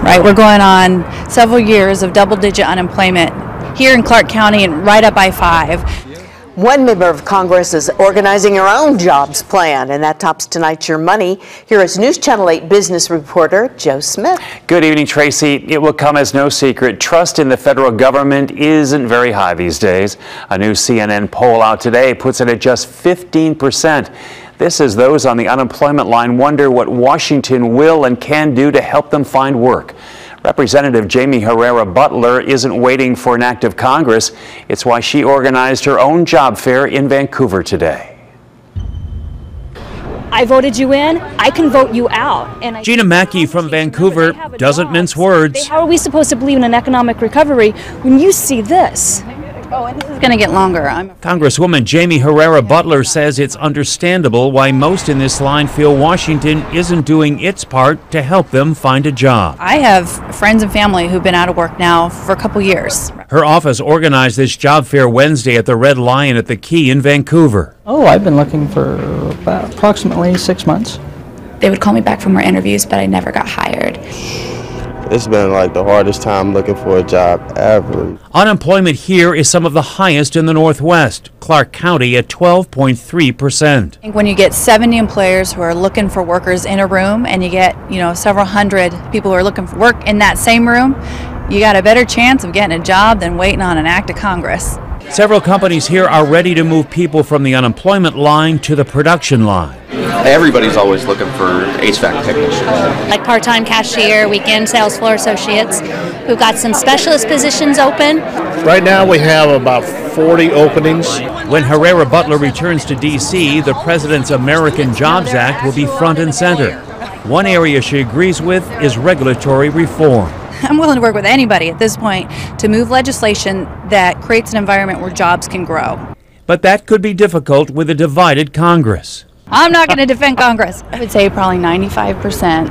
right? We're going on several years of double-digit unemployment here in Clark County and right up I-5. One member of Congress is organizing her own jobs plan, and that tops tonight's Your Money. Here is News Channel 8 business reporter Joe Smith. Good evening, Tracy. It will come as no secret. Trust in the federal government isn't very high these days. A new CNN poll out today puts it at just 15%. This is those on the unemployment line wonder what Washington will and can do to help them find work. Representative Jamie Herrera Beutler isn't waiting for an act of Congress. It's why she organized her own job fair in Vancouver today. I voted you in, I can vote you out. And Gina Mackey from Vancouver doesn't mince words. How are we supposed to believe in an economic recovery when you see this? Oh, and this is going to get longer. Congresswoman Jamie Herrera Beutler says it's understandable why most in this line feel Washington isn't doing its part to help them find a job. I have friends and family who've been out of work now for a couple years. Her office organized this job fair Wednesday at the Red Lion at the Key in Vancouver. Oh, I've been looking for about approximately 6 months. They would call me back for more interviews, but I never got hired. It's been like the hardest time looking for a job ever. Unemployment here is some of the highest in the Northwest. Clark County at 12.3%. I think when you get 70 employers who are looking for workers in a room and you get, several hundred people who are looking for work in that same room, you got a better chance of getting a job than waiting on an act of Congress. Several companies here are ready to move people from the unemployment line to the production line. Everybody's always looking for HVAC technicians. Like part-time cashier, weekend sales floor associates. We've got some specialist positions open. Right now we have about 40 openings. When Herrera Beutler returns to D.C., the President's American Jobs Act will be front and center. One area she agrees with is regulatory reform. I'm willing to work with anybody at this point to move legislation that creates an environment where jobs can grow. But that could be difficult with a divided Congress. I'm not going to defend Congress. I would say probably 95%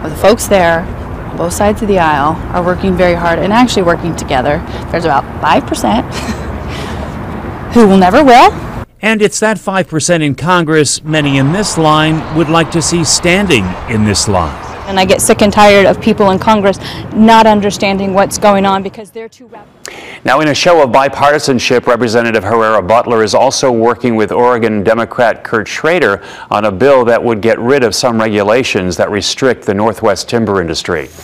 of the folks there, on both sides of the aisle, are working very hard and actually working together. There's about 5% who will never will. And it's that 5% in Congress many in this line would like to see standing in this line. And I get sick and tired of people in Congress not understanding what's going on because they're too rapid. Now, in a show of bipartisanship, Representative Herrera Beutler is also working with Oregon Democrat Kurt Schrader on a bill that would get rid of some regulations that restrict the Northwest timber industry.